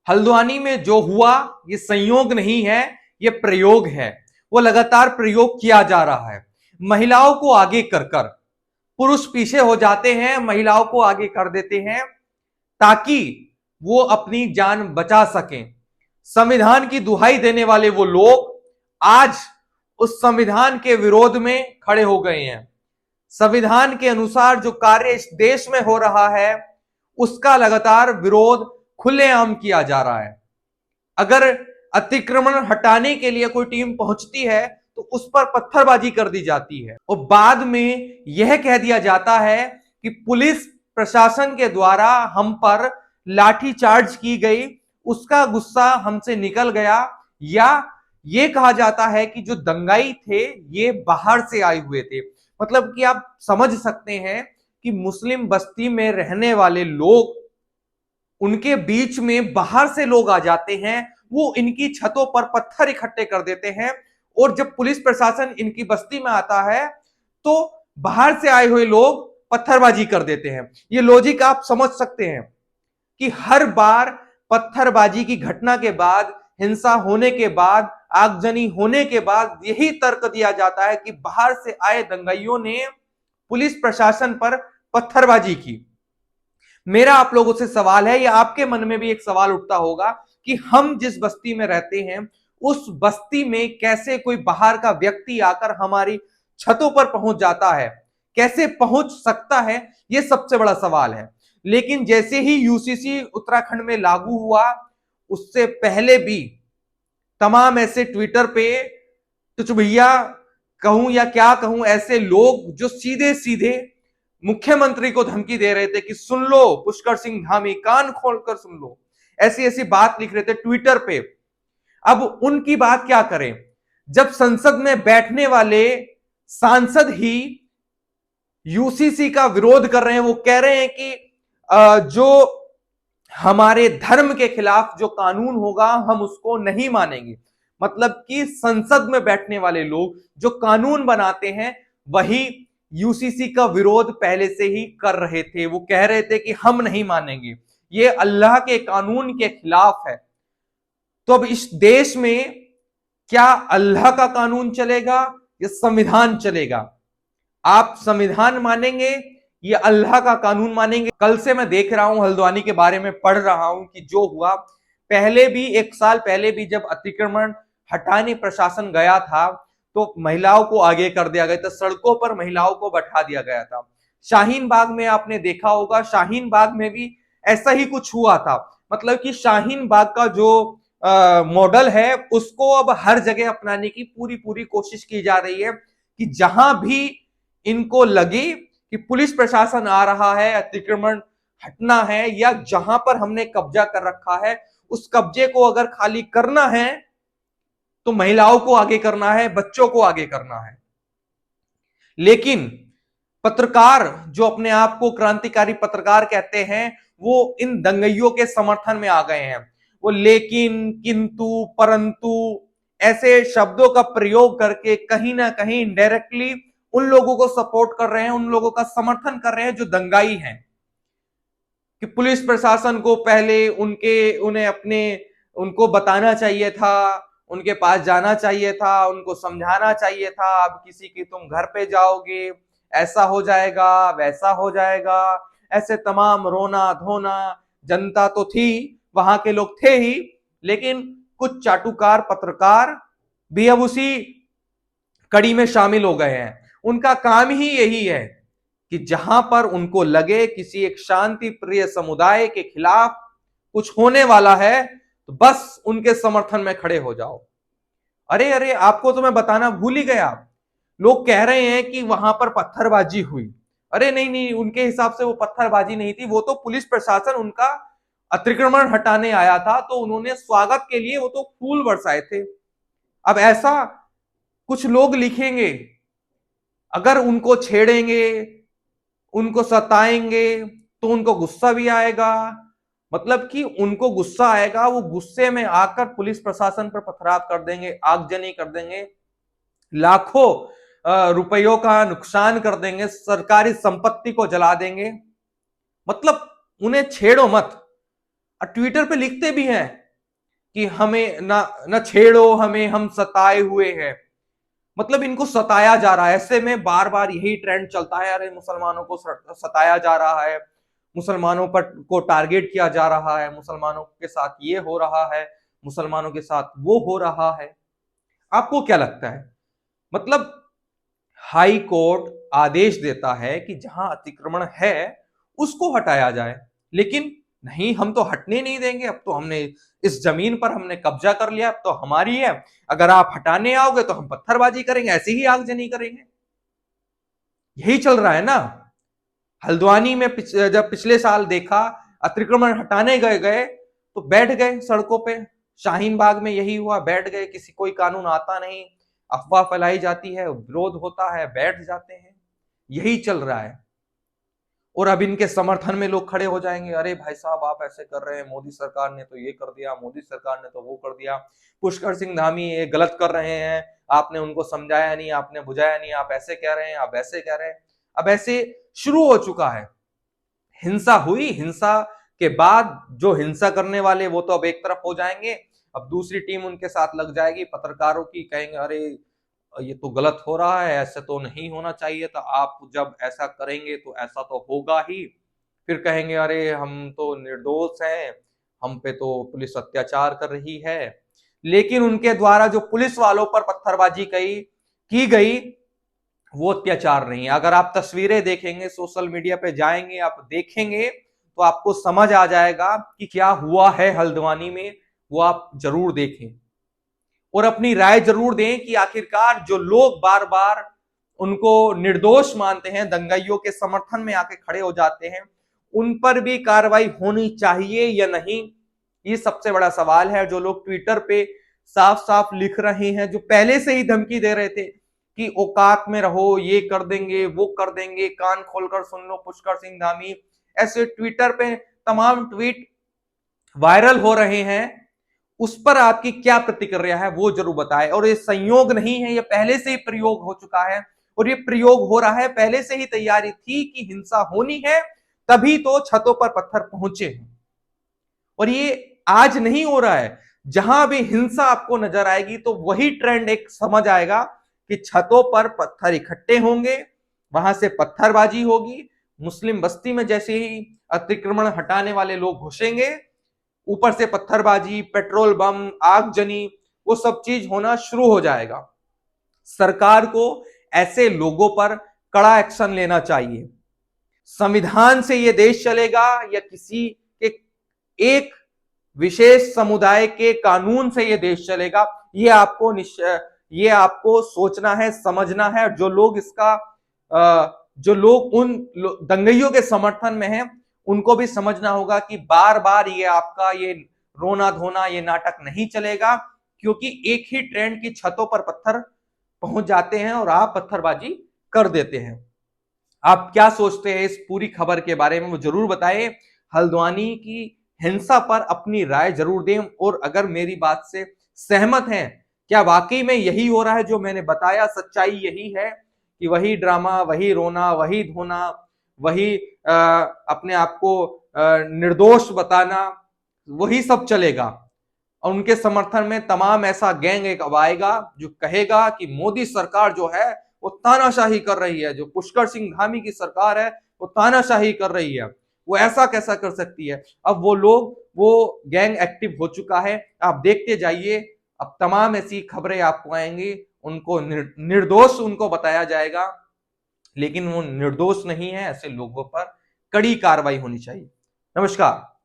हल्द्वानी में जो हुआ ये संयोग नहीं है, ये प्रयोग है। वो लगातार प्रयोग किया जा रहा है। महिलाओं को आगे कर कर पुरुष पीछे हो जाते हैं, महिलाओं को आगे कर देते हैं ताकि वो अपनी जान बचा सकें। संविधान की दुहाई देने वाले वो लोग आज उस संविधान के विरोध में खड़े हो गए हैं। संविधान के अनुसार जो कार्य इस देश में हो रहा है उसका लगातार विरोध खुलेआम किया जा रहा है। अगर अतिक्रमण हटाने के लिए कोई टीम पहुंचती है तो उस पर पत्थरबाजी कर दी जाती है और बाद में यह कह दिया जाता है कि पुलिस प्रशासन के द्वारा हम पर लाठीचार्ज की गई, उसका गुस्सा हमसे निकल गया। या यह कहा जाता है कि जो दंगाई थे ये बाहर से आए हुए थे। मतलब कि आप समझ सकते हैं कि मुस्लिम बस्ती में रहने वाले लोग, उनके बीच में बाहर से लोग आ जाते हैं, वो इनकी छतों पर पत्थर इकट्ठे कर देते हैं और जब पुलिस प्रशासन इनकी बस्ती में आता है तो बाहर से आए हुए लोग पत्थरबाजी कर देते हैं। ये लॉजिक आप समझ सकते हैं कि हर बार पत्थरबाजी की घटना के बाद, हिंसा होने के बाद, आगजनी होने के बाद यही तर्क दिया जाता है कि बाहर से आए दंगाइयों ने पुलिस प्रशासन पर पत्थरबाजी की। मेरा आप लोगों से सवाल है, या आपके मन में भी एक सवाल उठता होगा कि हम जिस बस्ती में रहते हैं उस बस्ती में कैसे कोई बाहर का व्यक्ति आकर हमारी छतों पर पहुंच जाता है, कैसे पहुंच सकता है, यह सबसे बड़ा सवाल है। लेकिन जैसे ही यूसीसी उत्तराखंड में लागू हुआ, उससे पहले भी तमाम ऐसे ट्विटर पे कुछ भैया कहूं या क्या कहूं, ऐसे लोग जो सीधे सीधे मुख्यमंत्री को धमकी दे रहे थे कि सुन लो पुष्कर सिंह धामी, कान खोलकर सुन लो, ऐसी ऐसी बात लिख रहे थे ट्विटर पे। अब उनकी बात क्या करें जब संसद में बैठने वाले सांसद ही यूसीसी का विरोध कर रहे हैं। वो कह रहे हैं कि जो हमारे धर्म के खिलाफ जो कानून होगा हम उसको नहीं मानेंगे। मतलब कि संसद में बैठने वाले लोग जो कानून बनाते हैं वही यूसीसी का विरोध पहले से ही कर रहे थे। वो कह रहे थे कि हम नहीं मानेंगे, ये अल्लाह के कानून के खिलाफ है। तो अब इस देश में क्या अल्लाह का कानून चलेगा या संविधान चलेगा? आप संविधान मानेंगे या अल्लाह का कानून मानेंगे? कल से मैं देख रहा हूं, हल्द्वानी के बारे में पढ़ रहा हूं कि जो हुआ, पहले भी 1 साल पहले भी जब अतिक्रमण हटाने प्रशासन गया था तो महिलाओं को आगे कर दिया गया था, सड़कों पर महिलाओं को बैठा दिया गया था। शाहीन बाग में आपने देखा होगा, शाहीन बाग में भी ऐसा ही कुछ हुआ था। मतलब कि शाहीन बाग का जो मॉडल है उसको अब हर जगह अपनाने की पूरी पूरी कोशिश की जा रही है कि जहां भी इनको लगे कि पुलिस प्रशासन आ रहा है, अतिक्रमण हटना है, या जहां पर हमने कब्जा कर रखा है उस कब्जे को अगर खाली करना है तो महिलाओं को आगे करना है, बच्चों को आगे करना है। लेकिन पत्रकार जो अपने आप को क्रांतिकारी पत्रकार कहते हैं वो इन दंगइयों के समर्थन में आ गए हैं। वो लेकिन, किंतु, परंतु ऐसे शब्दों का प्रयोग करके कहीं ना कहीं इनडायरेक्टली उन लोगों को सपोर्ट कर रहे हैं, उन लोगों का समर्थन कर रहे हैं जो दंगाई हैं। कि पुलिस प्रशासन को पहले उनको बताना चाहिए था, उनके पास जाना चाहिए था, उनको समझाना चाहिए था, अब किसी की तुम घर पे जाओगे ऐसा हो जाएगा, वैसा हो जाएगा, ऐसे तमाम रोना धोना। जनता तो थी, वहां के लोग थे ही, लेकिन कुछ चाटुकार पत्रकार भी अब उसी कड़ी में शामिल हो गए हैं। उनका काम ही यही है कि जहां पर उनको लगे किसी एक शांति प्रिय समुदाय के खिलाफ कुछ होने वाला है तो बस उनके समर्थन में खड़े हो जाओ। अरे अरे, आपको तो मैं बताना भूल ही गया, लोग कह रहे हैं कि वहां पर पत्थरबाजी हुई। अरे नहीं नहीं, उनके हिसाब से वो पत्थरबाजी नहीं थी, वो तो पुलिस प्रशासन उनका अतिक्रमण हटाने आया था तो उन्होंने स्वागत के लिए वो तो फूल बरसाए थे। अब ऐसा कुछ लोग लिखेंगे, अगर उनको छेड़ेंगे, उनको सताएंगे तो उनको गुस्सा भी आएगा। मतलब कि उनको गुस्सा आएगा, वो गुस्से में आकर पुलिस प्रशासन पर पथराव कर देंगे, आगजनी कर देंगे, लाखों रुपयों का नुकसान कर देंगे, सरकारी संपत्ति को जला देंगे। मतलब उन्हें छेड़ो मत, और ट्विटर पे लिखते भी हैं कि हमें ना छेड़ो हमें, हम सताए हुए हैं। मतलब इनको सताया जा रहा है। ऐसे में बार बार यही ट्रेंड चलता है, अरे मुसलमानों को सताया जा रहा है, मुसलमानों पर को टारगेट किया जा रहा है, मुसलमानों के साथ ये हो रहा है, मुसलमानों के साथ वो हो रहा है। आपको क्या लगता है? मतलब हाई कोर्ट आदेश देता है कि जहां अतिक्रमण है उसको हटाया जाए, लेकिन नहीं, हम तो हटने नहीं देंगे, अब तो हमने इस जमीन पर हमने कब्जा कर लिया, अब तो हमारी है, अगर आप हटाने आओगे तो हम पत्थरबाजी करेंगे, ऐसी ही आगजनी करेंगे। यही चल रहा है ना। हल्द्वानी में जब पिछले साल देखा, अतिक्रमण हटाने गए तो बैठ गए सड़कों पे। शाहीन बाग में यही हुआ, बैठ गए, किसी कोई कानून आता नहीं, अफवाह फैलाई जाती है, विरोध होता है, बैठ जाते हैं। यही चल रहा है। और अब इनके समर्थन में लोग खड़े हो जाएंगे, अरे भाई साहब आप ऐसे कर रहे हैं, मोदी सरकार ने तो ये कर दिया, मोदी सरकार ने तो वो कर दिया, पुष्कर सिंह धामी ये गलत कर रहे हैं, आपने उनको समझाया नहीं, आपने बुझाया नहीं, आप ऐसे कह रहे हैं, आप ऐसे कह रहे हैं। अब ऐसे शुरू हो चुका है। हिंसा हुई, हिंसा के बाद जो हिंसा करने वाले वो तो अब एक तरफ हो जाएंगे, अब दूसरी टीम उनके साथ लग जाएगी, पत्रकारों की, कहेंगे अरे ये तो गलत हो रहा है, ऐसे तो नहीं होना चाहिए था, आप जब ऐसा करेंगे तो ऐसा तो होगा ही। फिर कहेंगे अरे हम तो निर्दोष हैं, हम पे तो पुलिस अत्याचार कर रही है। लेकिन उनके द्वारा जो पुलिस वालों पर पत्थरबाजी की गई वो अत्याचार नहीं है। अगर आप तस्वीरें देखेंगे, सोशल मीडिया पे जाएंगे, आप देखेंगे तो आपको समझ आ जाएगा कि क्या हुआ है हल्द्वानी में, वो आप जरूर देखें और अपनी राय जरूर दें कि आखिरकार जो लोग बार बार उनको निर्दोष मानते हैं, दंगाइयों के समर्थन में आके खड़े हो जाते हैं, उन पर भी कार्रवाई होनी चाहिए या नहीं, ये सबसे बड़ा सवाल है। जो लोग ट्विटर पे साफ साफ लिख रहे हैं, जो पहले से ही धमकी दे रहे थे कि औकात में रहो, ये कर देंगे, वो कर देंगे, कान खोलकर सुन लो पुष्कर सिंह धामी, ऐसे ट्विटर पे तमाम ट्वीट वायरल हो रहे हैं, उस पर आपकी क्या प्रतिक्रिया है वो जरूर बताएं। और ये संयोग नहीं है, ये पहले से ही प्रयोग हो चुका है और ये प्रयोग हो रहा है, पहले से ही तैयारी थी कि हिंसा होनी है, तभी तो छतों पर पत्थर पहुंचे हैं। और ये आज नहीं हो रहा है। जहां भी हिंसा आपको नजर आएगी तो वही ट्रेंड एक समझ आएगा कि छतों पर पत्थर इकट्ठे होंगे, वहां से पत्थरबाजी होगी, मुस्लिम बस्ती में जैसे ही अतिक्रमण हटाने वाले लोग घुसेंगे, ऊपर से पत्थरबाजी, पेट्रोल बम, आगजनी, वो सब चीज होना शुरू हो जाएगा। सरकार को ऐसे लोगों पर कड़ा एक्शन लेना चाहिए। संविधान से यह देश चलेगा या किसी के एक विशेष समुदाय के कानून से यह देश चलेगा, ये आपको सोचना है, समझना है। जो लोग जो लोग उन दंगइयों के समर्थन में हैं, उनको भी समझना होगा कि बार बार ये आपका ये रोना धोना, ये नाटक नहीं चलेगा, क्योंकि एक ही ट्रेंड की छतों पर पत्थर पहुंच जाते हैं और आप पत्थरबाजी कर देते हैं। आप क्या सोचते हैं इस पूरी खबर के बारे में वो जरूर बताएं। हल्द्वानी की हिंसा पर अपनी राय जरूर दें और अगर मेरी बात से सहमत हैं, क्या वाकई में यही हो रहा है जो मैंने बताया, सच्चाई यही है कि वही ड्रामा, वही रोना, वही धोना, वही अपने आप को निर्दोष बताना, वही सब चलेगा। और उनके समर्थन में तमाम ऐसा गैंग एक अब आएगा जो कहेगा कि मोदी सरकार जो है वो तानाशाही कर रही है, जो पुष्कर सिंह धामी की सरकार है वो तानाशाही कर रही है, वो ऐसा कैसा कर सकती है। अब वो गैंग एक्टिव हो चुका है, आप देखते जाइए, अब तमाम ऐसी खबरें आपको आएंगी, उनको निर्दोष उनको बताया जाएगा, लेकिन वो निर्दोष नहीं है। ऐसे लोगों पर कड़ी कार्रवाई होनी चाहिए। नमस्कार।